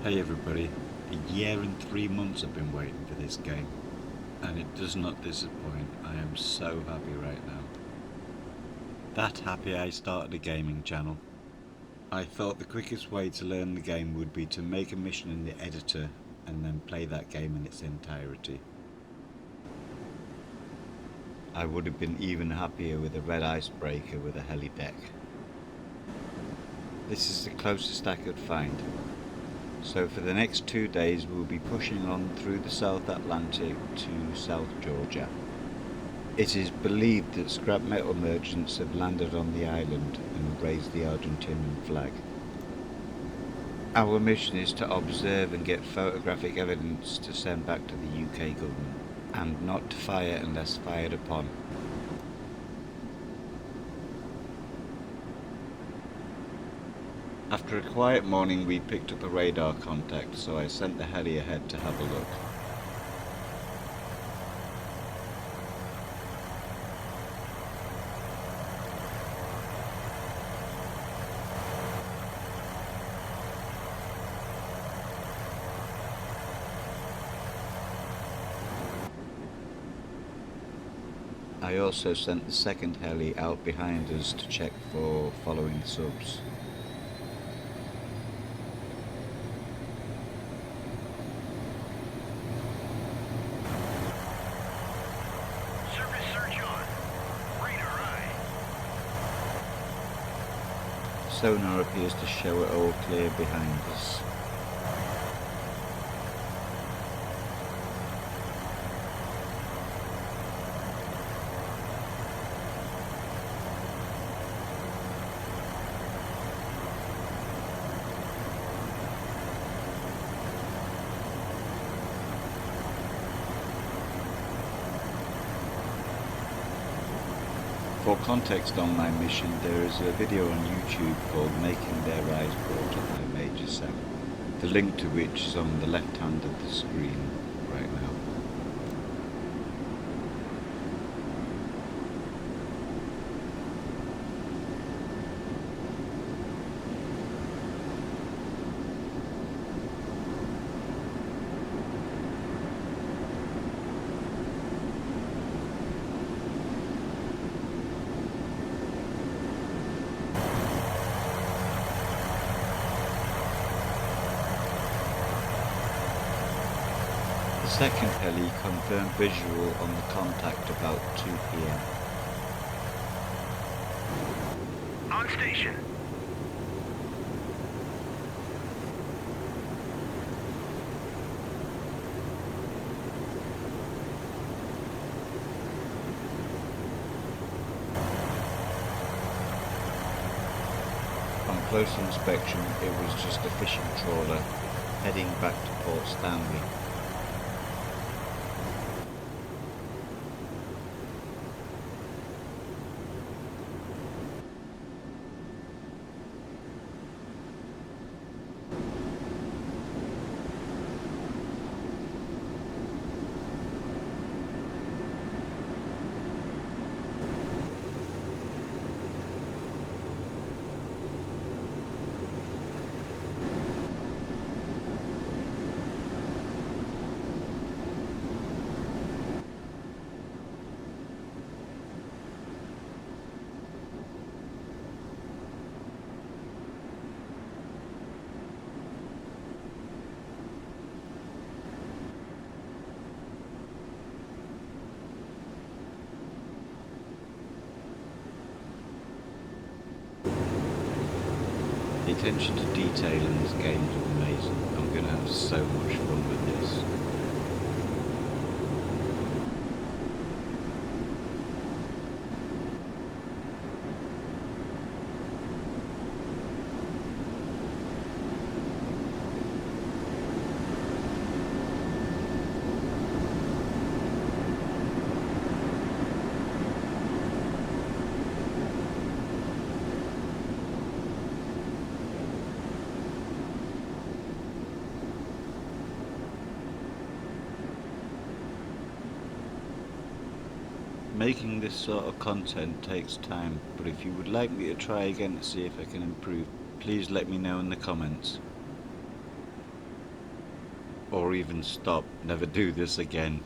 Hey everybody, a year and 3 months I've been waiting for this game, and it does not disappoint. I am so happy right now. That happy I started a gaming channel. I thought the quickest way to learn the game would be to make a mission in the editor and then play that game in its entirety. I would have been even happier with a red icebreaker with a heli deck. This is the closest I could find. So for the next 2 days we'll be pushing on through the South Atlantic to South Georgia. It is believed that scrap metal merchants have landed on the island and raised the Argentinian flag. Our mission is to observe and get photographic evidence to send back to the UK government, and not to fire unless fired upon. After a quiet morning we picked up a radar contact, so I sent the heli ahead to have a look. I also sent the second heli out behind us to check for following subs. Surface search on. Radar eye. Sonar appears to show it all clear behind us. For context on my mission, there is a video on YouTube called Making Their Eyes Water by Major Sam, the link to which is on the left hand of the screen right now. The second heli confirmed visual on the contact about 2 PM. On station. On close inspection, it was just a fishing trawler heading back to Port Stanley. The attention to detail in this game is amazing. I'm going to have so much fun with this. Making this sort of content takes time, but if you would like me to try again to see if I can improve, please let me know in the comments. or even stop. Never do this again.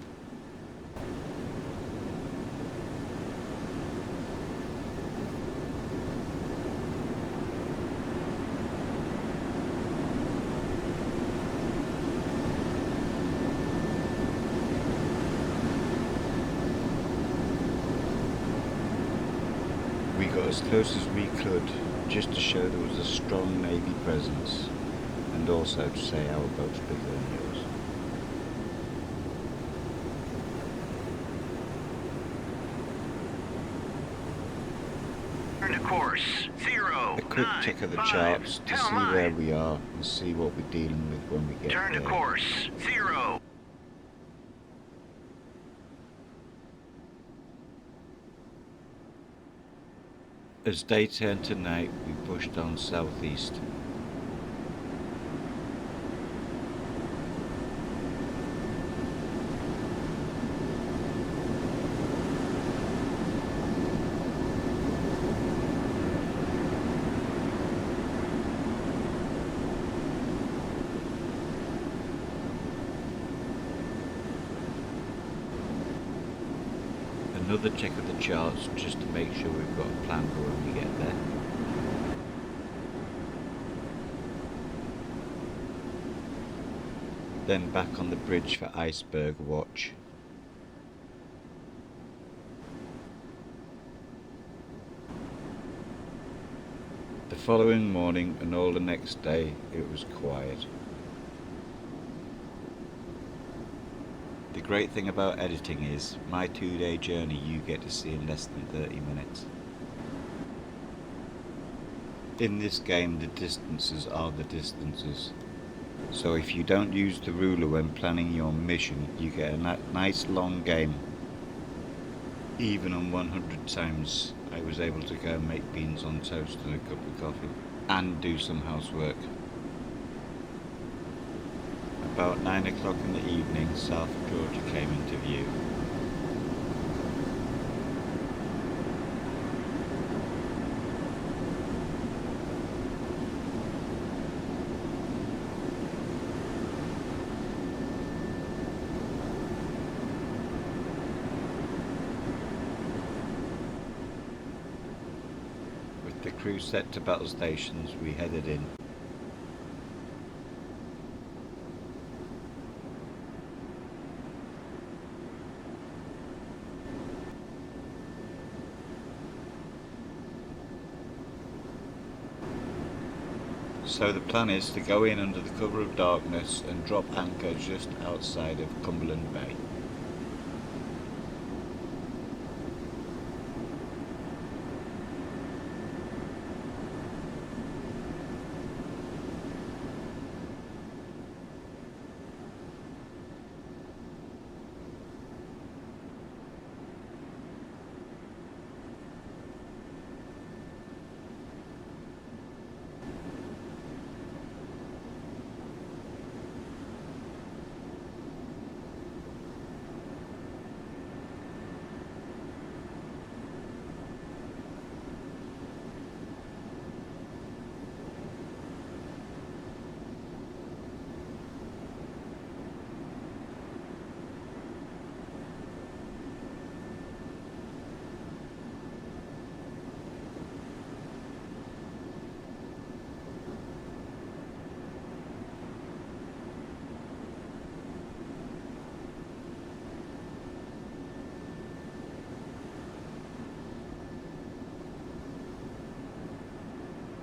We got as close as we could, just to show there was a strong Navy presence, and also to say our boat's bigger than yours. Turn to course. 0, A quick 9, check of the 5, charts to tell see mine. where we are and see what we're dealing with when we get Turn to there. course. 0. As day turned to night, we pushed on southeast. Another check of the charts just to make sure we've got a plan for when we get there. Then back on the bridge for iceberg watch. The following morning and all the next day it was quiet. The great thing about editing is, my 2-day journey you get to see in less than 30 minutes. In this game the distances are the distances. So if you don't use the ruler when planning your mission, you get a nice long game. Even on 100 times I was able to go and make beans on toast and a cup of coffee and do some housework. About 9 o'clock in the evening, South Georgia came into view. With the crew set to battle stations, we headed in. So the plan is to go in under the cover of darkness and drop anchor just outside of Cumberland Bay.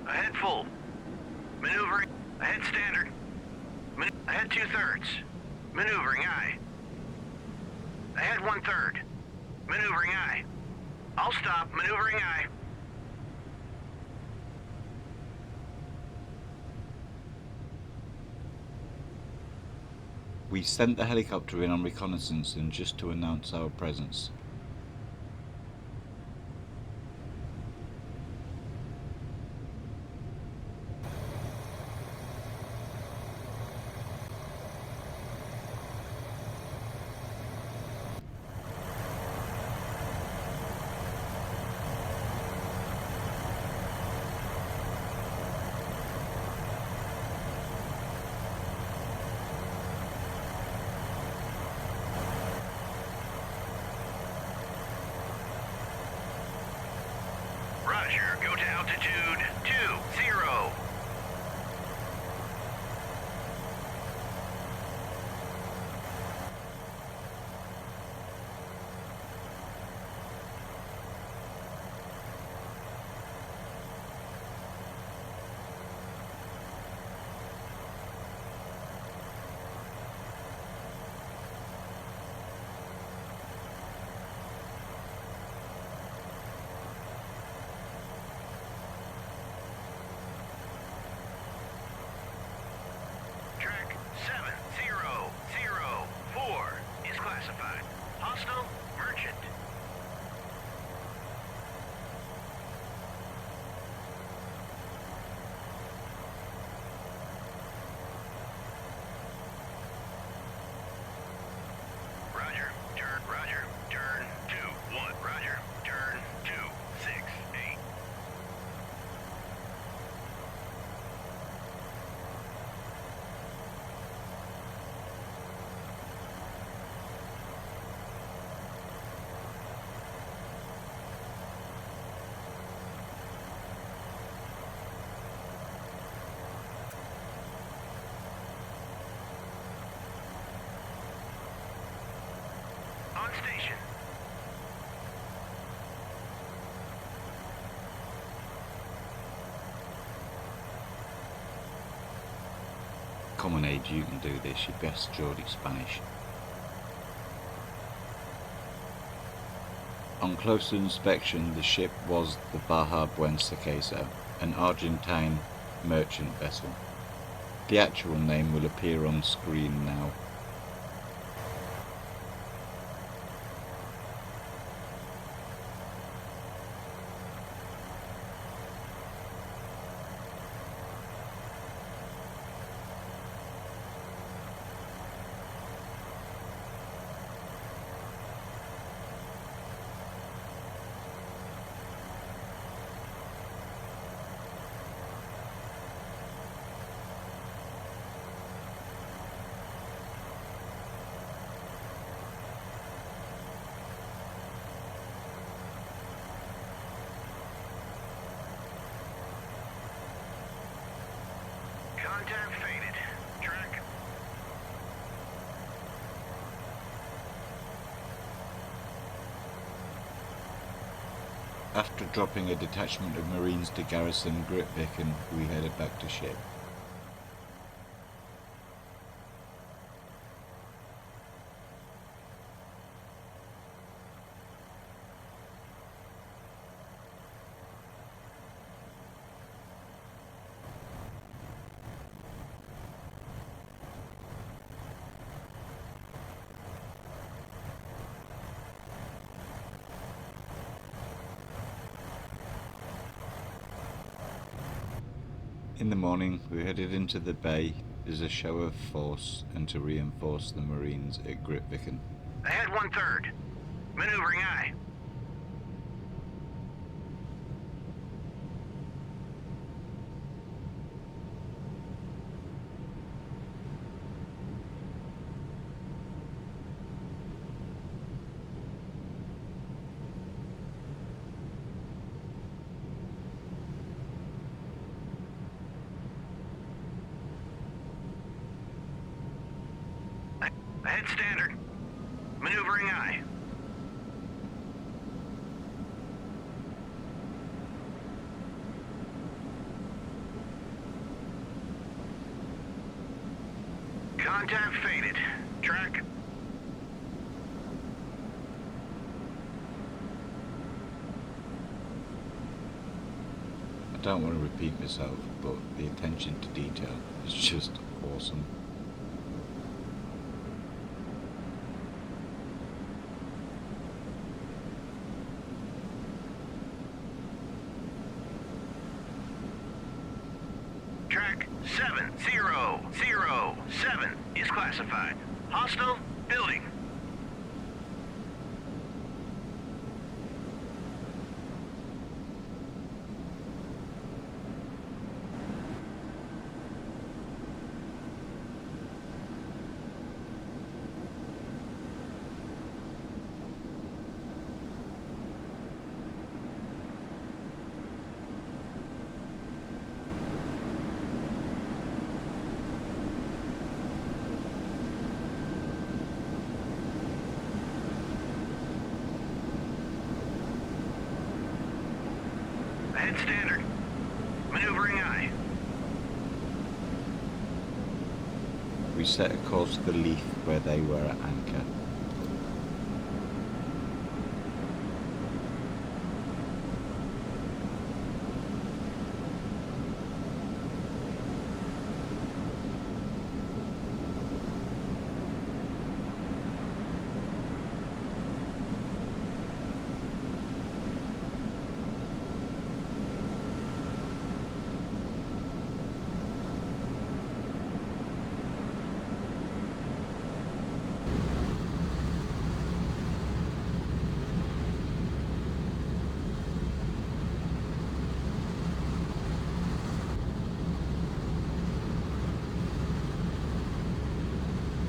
Ahead full. Maneuvering. Ahead standard. Ahead 2/3. Maneuvering aye. Ahead 1/3. Maneuvering aye. I'll stop. Maneuvering aye. We sent the helicopter in on reconnaissance and just to announce our presence. station. Come on, Age, you can do this. You're best Geordie Spanish. On closer inspection, the ship was the Baja Buenza Queso, an Argentine merchant vessel. The actual name will appear on screen now. Contact faded. Track. After dropping a detachment of Marines to garrison Grytviken, we headed back to ship. In the morning, we headed into the bay as a show of force and to reinforce the Marines at Grytviken. Ahead 1/3. Maneuvering aye. Ahead standard. Maneuvering aye. Contact faded. Track. I don't want to repeat myself, but the attention to detail is just awesome. Track 7007 is classified. Hostile building. Ahead standard. Maneuvering aye. We set a course for Leith where they were at anchor.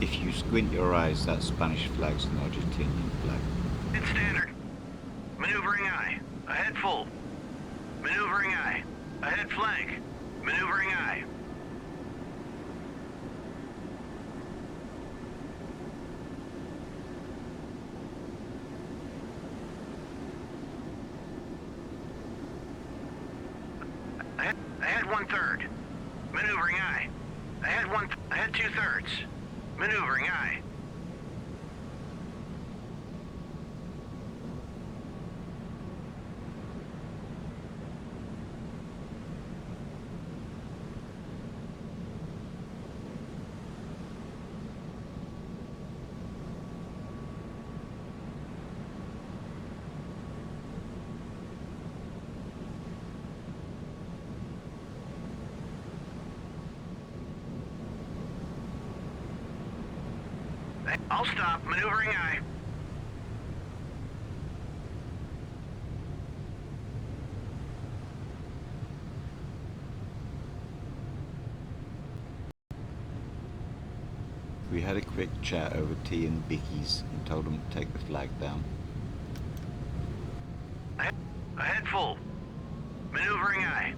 If you squint your eyes, that Spanish flag's an Argentinian flag. Ahead standard. Maneuvering aye. Ahead full. Maneuvering aye. Ahead flank. Maneuvering aye. Ahead 1/3. Maneuvering aye. Ahead 2/3. Maneuvering aye. I'll stop. Maneuvering aye. We had a quick chat over tea and bickies and told them to take the flag down. Ahead full. Maneuvering aye.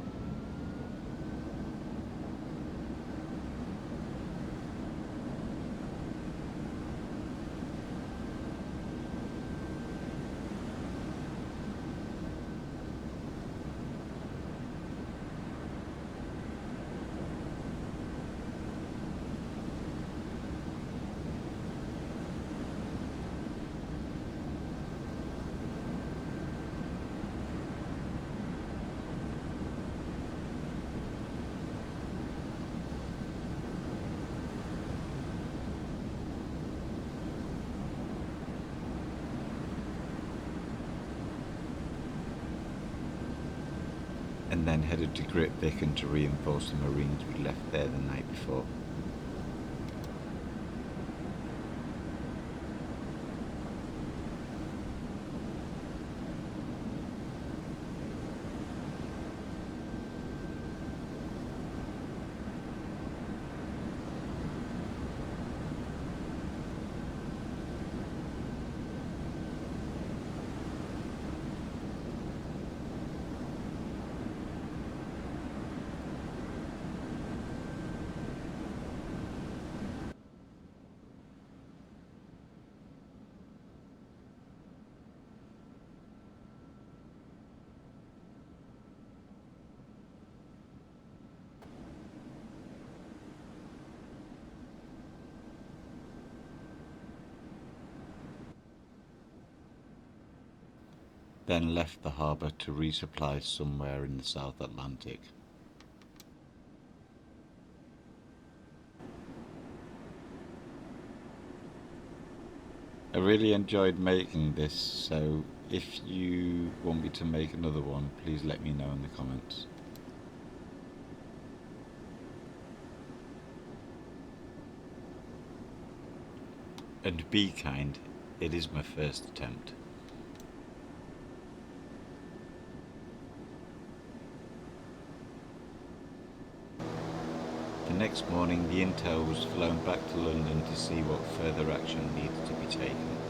And then headed to Great Beacon to reinforce the Marines we left there the night before. Then left the harbour to resupply somewhere in the South Atlantic. I really enjoyed making this, so if you want me to make another one, please let me know in the comments. And be kind, it is my first attempt. The next morning the intel was flown back to London to see what further action needed to be taken.